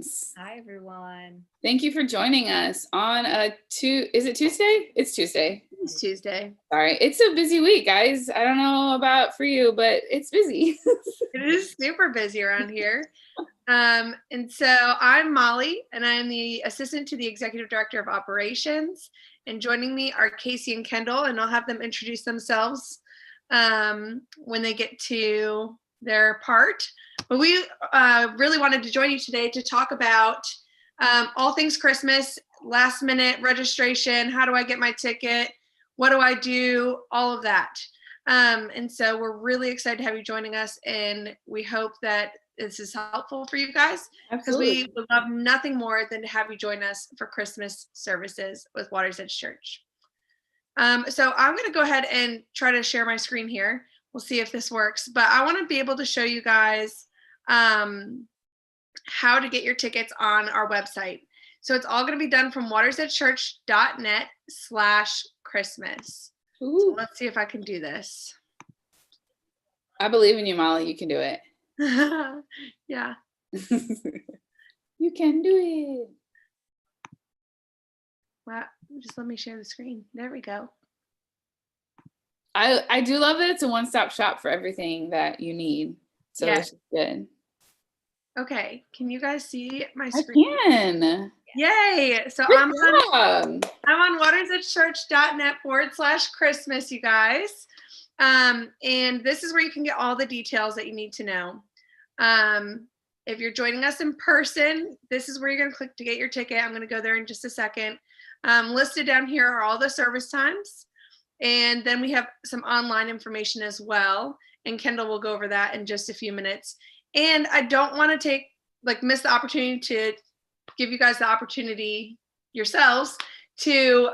friends. Hi, everyone. Thank you for joining us on is it Tuesday? It's Tuesday. It's Tuesday. Sorry, it's a busy week, guys. I don't know about for you, but it's busy. It is super busy around here. And so I'm Molly, and I'm the assistant to the executive director of operations. And joining me are Casey and Kendall, and I'll have them introduce themselves when they get to their part. But we really wanted to join you today to talk about all things Christmas, last minute registration, how do I get my ticket, what do I do, all of that. And so we're really excited to have you joining us, and we hope that this is helpful for you guys, because we would love nothing more than to have you join us for Christmas services with Water's Edge Church. So I'm going to go ahead and try to share my screen here. We'll see if this works, but I want to be able to show you guys how to get your tickets on our website. So it's all going to be done from watersedgechurch.net/Christmas. So let's see if I can do this. I believe in you, Molly. You can do it. Yeah. You can do it. Wow. Just let me share the screen. There we go. I do love that it's a one-stop shop for everything that you need. So Yes. This is good. Okay. Can you guys see my screen? I can. Yay. So Good I'm on watersedgechurch.net/Christmas, you guys. And this is where you can get all the details that you need to know. If you're joining us in person, this is where you're going to click to get your ticket. I'm going to go there in just a second. Listed down here are all the service times. And then we have some online information as well. And Kendall will go over that in just a few minutes. And I don't want to miss the opportunity to give you guys the opportunity yourselves to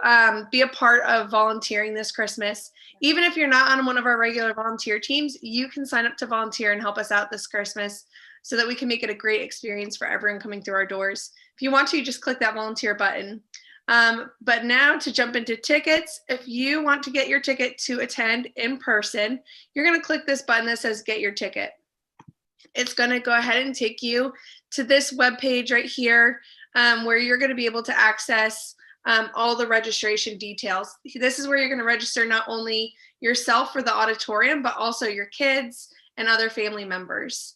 be a part of volunteering this Christmas. Even if you're not on one of our regular volunteer teams, you can sign up to volunteer and help us out this Christmas so that we can make it a great experience for everyone coming through our doors. If you want to, just click that volunteer button. But now to jump into tickets, if you want to get your ticket to attend in person, you're going to click this button that says get your ticket. It's going to go ahead and take you to this webpage right here where you're going to be able to access all the registration details. This is where you're going to register not only yourself for the auditorium, but also your kids and other family members.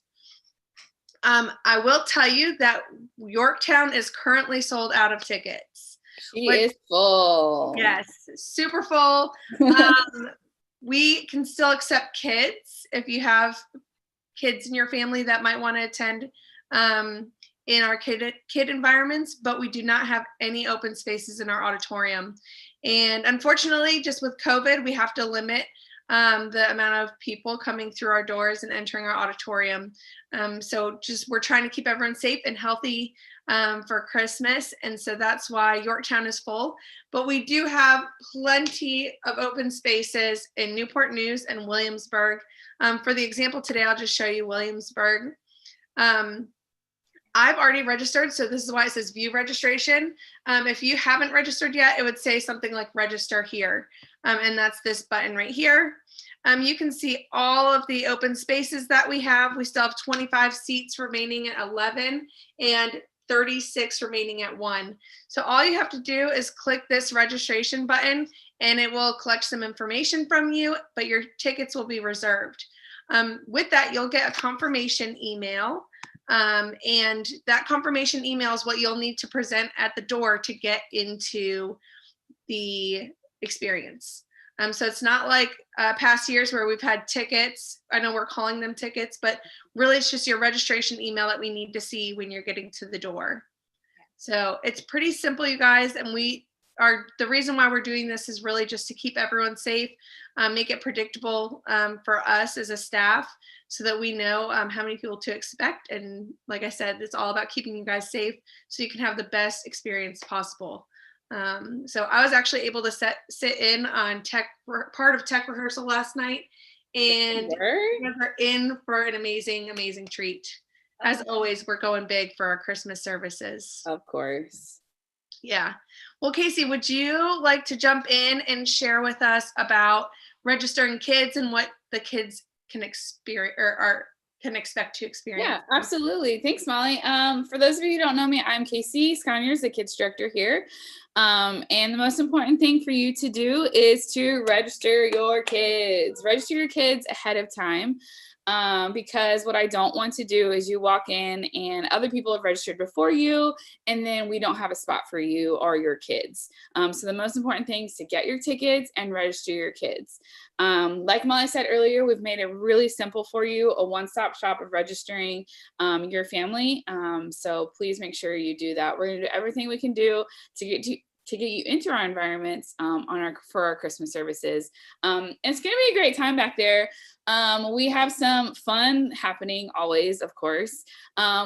I will tell you that Yorktown is currently sold out of tickets. She is full. Yes, super full. We can still accept kids if you have kids in your family that might want to attend in our kid environments, but we do not have any open spaces in our auditorium. And unfortunately, just with COVID, we have to limit the amount of people coming through our doors and entering our auditorium. So we're trying to keep everyone safe and healthy for Christmas. And so that's why Yorktown is full. But we do have plenty of open spaces in Newport News and Williamsburg. For the example today, I'll just show you Williamsburg. I've already registered, so this is why it says view registration. If you haven't registered yet, it would say something like register here. And that's this button right here. You can see all of the open spaces that we have. We still have 25 seats remaining at 11 and 36 remaining at 1. So all you have to do is click this registration button and it will collect some information from you, but your tickets will be reserved. With that, you'll get a confirmation email. And that confirmation email is what you'll need to present at the door to get into the experience. So it's not like past years where we've had tickets. I know we're calling them tickets, but really it's just your registration email that we need to see when you're getting to the door. So it's pretty simple, you guys. And the reason why we're doing this is really just to keep everyone safe, make it predictable for us as a staff so that we know how many people to expect. And like I said, it's all about keeping you guys safe so you can have the best experience possible. So I was actually able to sit in on part of tech rehearsal last night, and we're in for an amazing, amazing treat. As always, we're going big for our Christmas services. Of course. Yeah. Well, Casey, would you like to jump in and share with us about registering kids and what the kids can experience or can expect to experience. Yeah, absolutely. Thanks, Molly. For those of you who don't know me, I'm Casey Sconiers, the kids director here. And the most important thing for you to do is to register your kids. Register your kids ahead of time. Because what I don't want to do is you walk in and other people have registered before you, and then we don't have a spot for you or your kids. So the most important thing is to get your tickets and register your kids. Like Molly said earlier, we've made it really simple for you, a one-stop shop of registering your family. So please make sure you do that. We're gonna do everything we can do to get you into our environments for our Christmas services. It's gonna be a great time back there. We have some fun happening always, of course.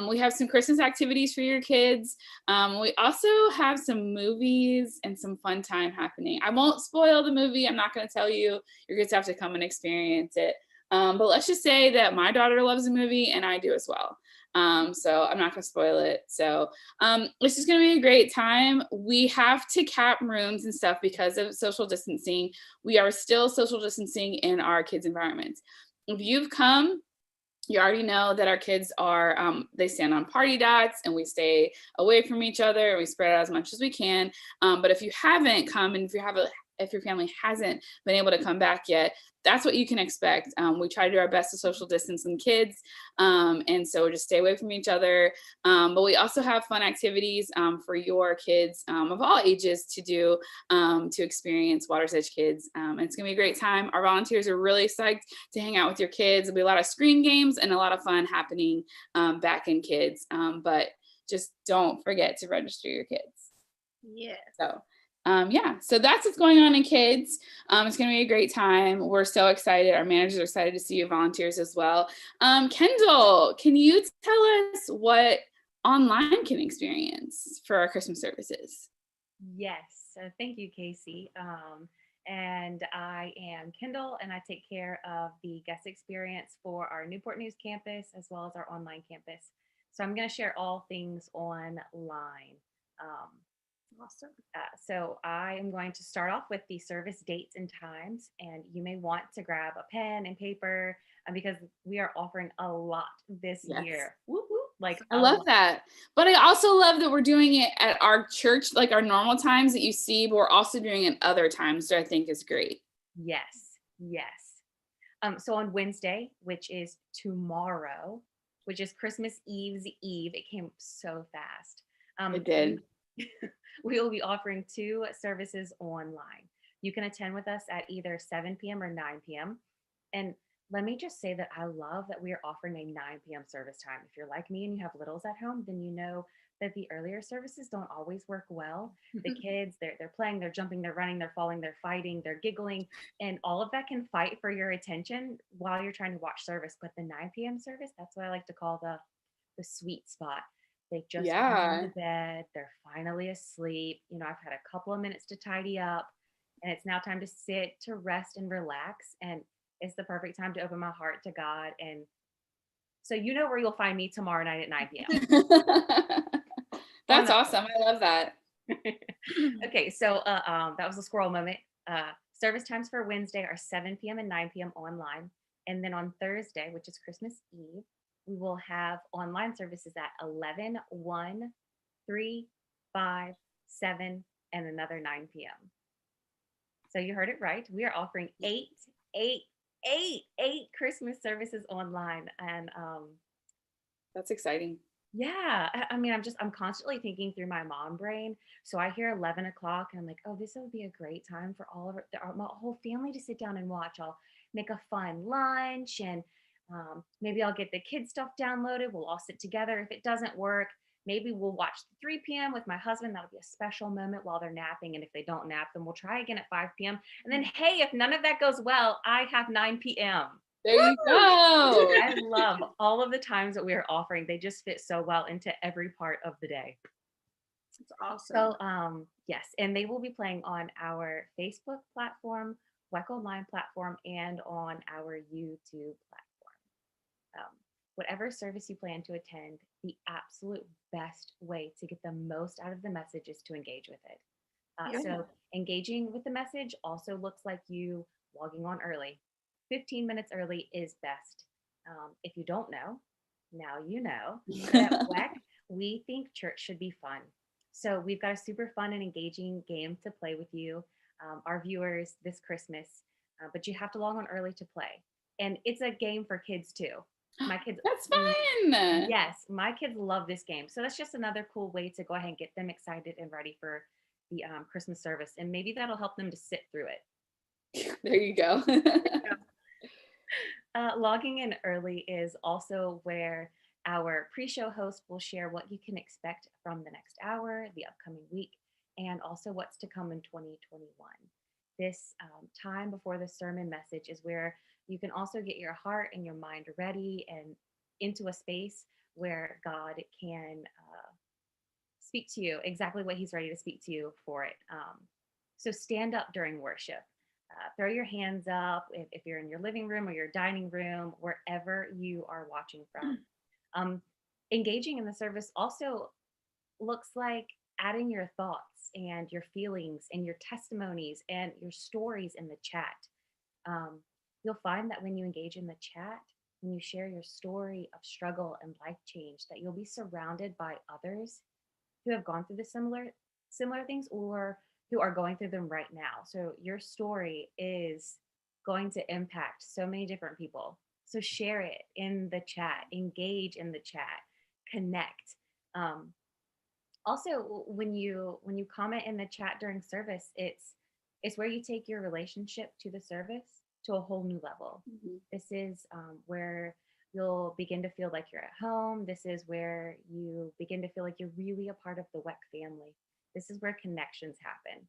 We have some Christmas activities for your kids. We also have some movies and some fun time happening. I won't spoil the movie. I'm not going to tell you. Your kids have to come and experience it. But let's just say that my daughter loves the movie and I do as well. So I'm not going to spoil it. So it's just going to be a great time. We have to cap rooms and stuff because of social distancing. We are still social distancing in our kids' environments. If you've come, you already know that our kids are, they stand on party dots and we stay away from each other and we spread out as much as we can. But if you haven't come and if your family hasn't been able to come back yet, that's what you can expect. We try to do our best to social distance in kids. And so just stay away from each other. But we also have fun activities for your kids of all ages to do to experience Water's Edge Kids. And it's gonna be a great time. Our volunteers are really psyched to hang out with your kids. There'll be a lot of screen games and a lot of fun happening back in kids. But just don't forget to register your kids. Yeah. So that's what's going on in kids. It's going to be a great time. We're so excited. Our managers are excited to see you volunteers as well. Kendall, can you tell us what online can experience for our Christmas services? Yes, thank you, Casey. And I am Kendall, and I take care of the guest experience for our Newport News campus as well as our online campus. So I'm going to share all things online. Um, Awesome. so I am going to start off with the service dates and times, and you may want to grab a pen and paper because we are offering a lot this Yes. year. Whoop, whoop, like I love that. But I also love that we're doing it at our church, like our normal times that you see, but we're also doing it other times, so I think is great. Yes, yes. So on Wednesday, which is tomorrow, which is Christmas Eve's Eve, it came so fast. It did. We will be offering 2 services online. You can attend with us at either 7 p.m. or 9 p.m. And let me just say that I love that we are offering a 9 p.m. service time. If you're like me and you have littles at home, then you know that the earlier services don't always work well. The kids, they're playing, they're jumping, they're running, they're falling, they're fighting, they're giggling, and all of that can fight for your attention while you're trying to watch service. But the 9 p.m. service, that's what I like to call the sweet spot. They just gone to bed, they're finally asleep. You know, I've had a couple of minutes to tidy up, and it's now time to sit, to rest and relax. And it's the perfect time to open my heart to God. And so you know where you'll find me tomorrow night at 9 p.m. That's awesome. I love that. Okay, so that was a squirrel moment. Service times for Wednesday are 7 p.m. and 9 p.m. online. And then on Thursday, which is Christmas Eve, we will have online services at 11, 1, 3, 5, 7, and another 9 p.m. So you heard it right. We are offering 8 Christmas services online. And that's exciting. Yeah, I mean, I'm constantly thinking through my mom brain. So I hear 11 o'clock and I'm like, oh, this would be a great time for all of my whole family to sit down and watch. I'll make a fun lunch and maybe I'll get the kids stuff downloaded. We'll all sit together. If it doesn't work, maybe we'll watch 3 p.m. with my husband. That'll be a special moment while they're napping. And if they don't nap, then we'll try again at 5 p.m. And then, hey, if none of that goes well, I have 9 p.m. There you go. I love all of the times that we are offering. They just fit so well into every part of the day. That's awesome. So, yes, and they will be playing on our Facebook platform, WEC Online platform, and on our YouTube platform. Whatever service you plan to attend, the absolute best way to get the most out of the message is to engage with it. So engaging with the message also looks like you logging on early. 15 minutes early is best. If you don't know, now you know. But at WEC, we think church should be fun. So we've got a super fun and engaging game to play with you, our viewers, this Christmas. But you have to log on early to play. And it's a game for kids too. My kids, That's fun. yes, my kids love this game. So that's just another cool way to go ahead and get them excited and ready for the Christmas service. And maybe that'll help them to sit through it. There you go. Logging in early is also where our pre-show host will share what you can expect from the next hour, the upcoming week, and also what's to come in 2021. This time before the sermon message is where you can also get your heart and your mind ready and into a space where God can speak to you exactly what he's ready to speak to you for it. So stand up during worship. Throw your hands up if you're in your living room or your dining room, wherever you are watching from. Engaging in the service also looks like adding your thoughts and your feelings and your testimonies and your stories in the chat. You'll find that when you engage in the chat, when you share your story of struggle and life change, that you'll be surrounded by others who have gone through the similar things or who are going through them right now. So your story is going to impact so many different people. So share it in the chat, engage in the chat, connect. Also, when you comment in the chat during service, it's where you take your relationship to the service to a whole new level. Mm-hmm. This is where you'll begin to feel like you're at home. This is where you begin to feel like you're really a part of the WEC family. This is where connections happen.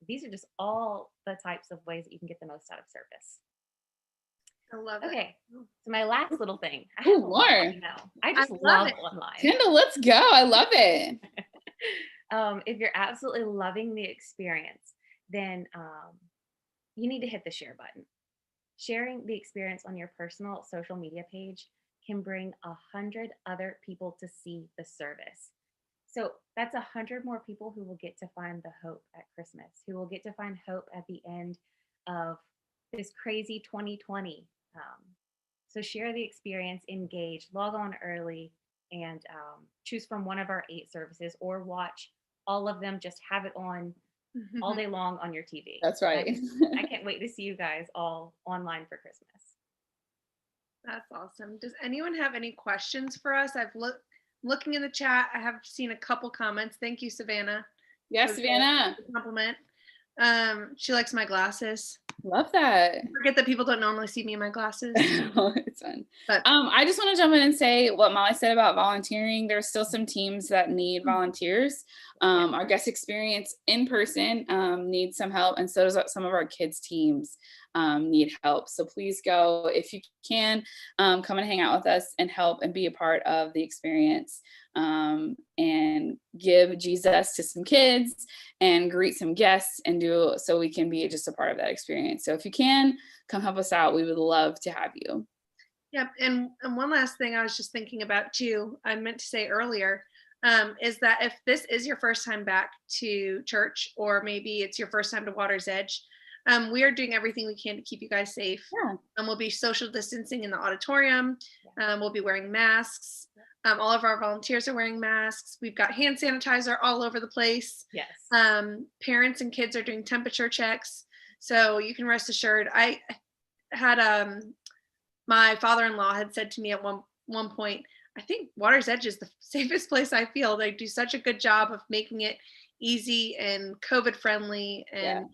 These are just all the types of ways that you can get the most out of service. I love it. Okay, so my last little thing. I Ooh, have a lot, more. you know. I just love love it. online. Kendall, let's go. I love it. If you're absolutely loving the experience, then you need to hit the share button. Sharing the experience on your personal social media page can bring 100 other people to see the service. So that's 100 more people who will get to find the hope at Christmas, who will get to find hope at the end of this crazy 2020. So share the experience, engage, log on early, and choose from one of our 8 services or watch all of them. Just have it on all day long on your TV. That's right. I can't wait to see you guys all online for Christmas. That's awesome. Does anyone have any questions for us? I've looking in the chat. I have seen a couple comments. Thank you, Savannah. Yes, Savannah. Compliment. She likes my glasses. Love that. I forget that people don't normally see me in my glasses. It's fun. But I just want to jump in and say what Molly said about volunteering. There's still some teams that need volunteers. Our guest experience in person needs some help, and so does some of our kids teams need help. So please go if you can, come and hang out with us and help and be a part of the experience, and give Jesus to some kids and greet some guests and do so we can be just a part of that experience. So if you can, come help us out. We would love to have you. Yep. And one last thing I was just thinking about too, I meant to say earlier, is that if this is your first time back to church, or maybe it's your first time to Water's Edge, we are doing everything we can to keep you guys safe. Yeah. We'll be social distancing in the auditorium. We'll be wearing masks. All of our volunteers are wearing masks. We've got hand sanitizer all over the place. Yes. Parents and kids are doing temperature checks. So you can rest assured. I had my father-in-law had said to me at one point, I think Water's Edge is the safest place I feel. They do such a good job of making it easy and COVID friendly. And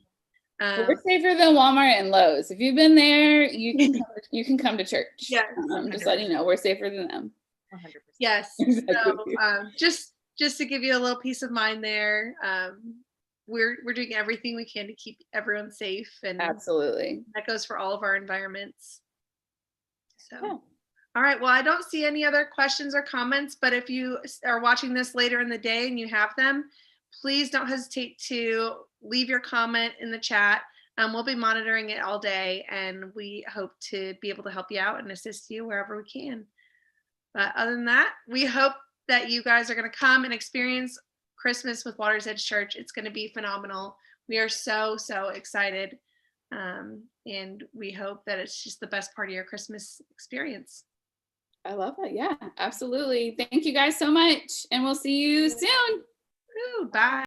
we're safer than Walmart and Lowe's. If you've been there, you can come to church. Yeah. Just letting you know, we're safer than them. 100%. Yes. Exactly. So just to give you a little peace of mind there, we're doing everything we can to keep everyone safe, and Absolutely. that goes for all of our environments. So. Yeah. All right. Well, I don't see any other questions or comments, but if you are watching this later in the day and you have them, please don't hesitate to leave your comment in the chat. We'll be monitoring it all day, and we hope to be able to help you out and assist you wherever we can. But other than that, we hope that you guys are going to come and experience Christmas with Water's Edge Church. It's going to be phenomenal. We are so excited. And we hope that it's just the best part of your Christmas experience. I love that. Yeah, absolutely. Thank you guys so much. And we'll see you soon. Ooh, bye.